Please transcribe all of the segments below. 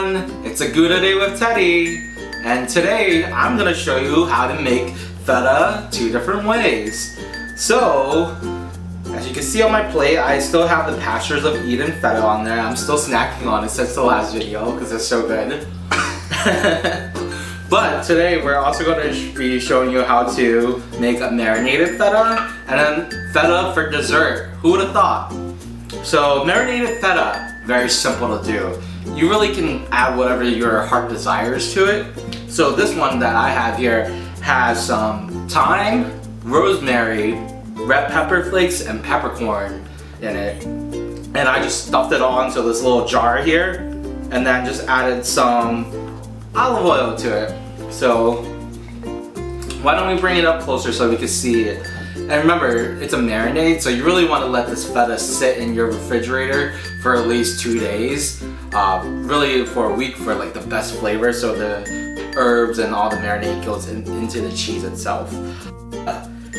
everyone, it's a Gouda day with Teddy, and today I'm going to show you how to make feta two different ways. So, as you can see on my plate, I still have the Pastures of Eden feta on there. I'm still snacking on it since the last video because it's so good. But today we're also going to be showing you how to make a marinated feta and then feta for dessert. Who would have thought? So marinated feta, very simple to do. You really can add whatever your heart desires to it. So this one that I have here has some thyme, rosemary, red pepper flakes, and peppercorn in it. And I just stuffed it all into this little jar here and then just added some olive oil to it. So why don't we bring it up closer so we can see it. And remember, it's a marinade, so you really want to let this feta sit in your refrigerator for at least 2 days. Really for a week for like the best flavor, so the herbs and all the marinade goes into the cheese itself.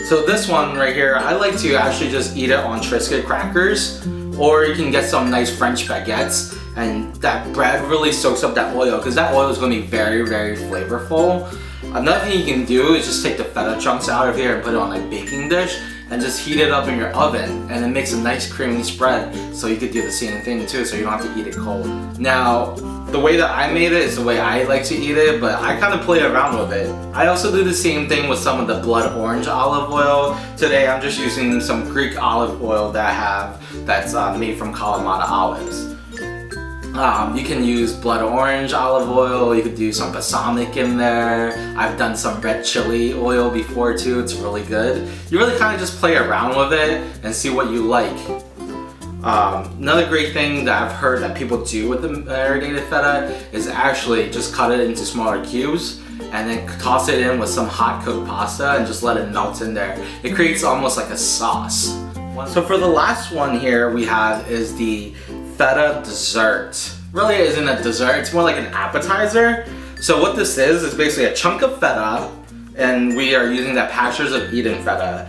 So this one right here, I like to actually just eat it on Triscuit crackers, or you can get some nice French baguettes, and that bread really soaks up that oil because that oil is going to be very, very flavorful. Another thing you can do is just take the feta chunks out of here and put it on a baking dish and just heat it up in your oven, and it makes a nice creamy spread, so you could do the same thing too, so you don't have to eat it cold. Now, the way that I made it is the way I like to eat it, but I kind of play around with it. I also do the same thing with some of the blood orange olive oil. Today I'm just using some Greek olive oil that I have that's made from Kalamata olives. You can use blood orange olive oil, you could do some balsamic in there. I've done some red chili oil before too, it's really good. You really kind of just play around with it and see what you like. Another great thing that I've heard that people do with the marinated feta is actually just cut it into smaller cubes and then toss it in with some hot cooked pasta and just let it melt in there. It creates almost like a sauce. So for the last one here we have is the feta dessert. Really isn't a dessert, it's more like an appetizer. So what this is basically a chunk of feta, and we are using that Pastures of Eden feta.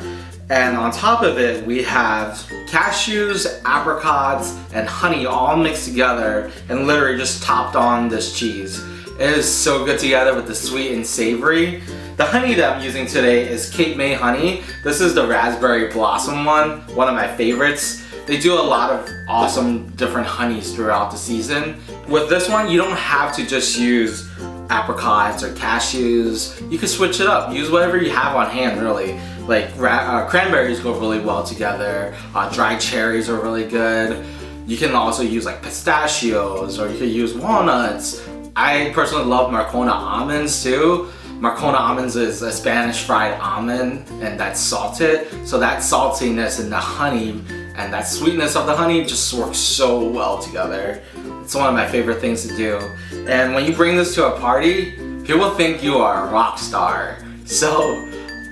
And on top of it we have cashews, apricots, and honey all mixed together and literally just topped on this cheese. It is so good together with the sweet and savory. The honey that I'm using today is Cape May honey. This is the raspberry blossom one of my favorites. They do a lot of awesome different honeys throughout the season. With this one, you don't have to just use apricots or cashews. You can switch it up. Use whatever you have on hand, really. Like cranberries go really well together. Dried cherries are really good. You can also use like pistachios, or you could use walnuts. I personally love Marcona almonds too. Marcona almonds is a Spanish fried almond, and that's salted. So that saltiness and the honey and that sweetness of the honey just works so well together. It's one of my favorite things to do. And when you bring this to a party, people think you are a rock star. So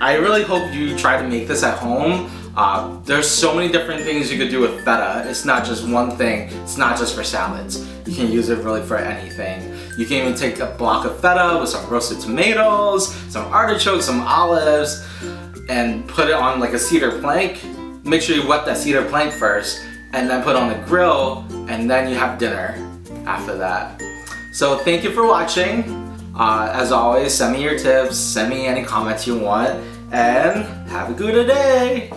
I really hope you try to make this at home. There's so many different things you could do with feta. It's not just one thing. It's not just for salads. You can use it really for anything. You can even take a block of feta with some roasted tomatoes, some artichokes, some olives, and put it on like a cedar plank. Make sure you wet that cedar plank first, and then put it on the grill, and then you have dinner after that. So thank you for watching. As always, send me your tips, send me any comments you want, and have a good day!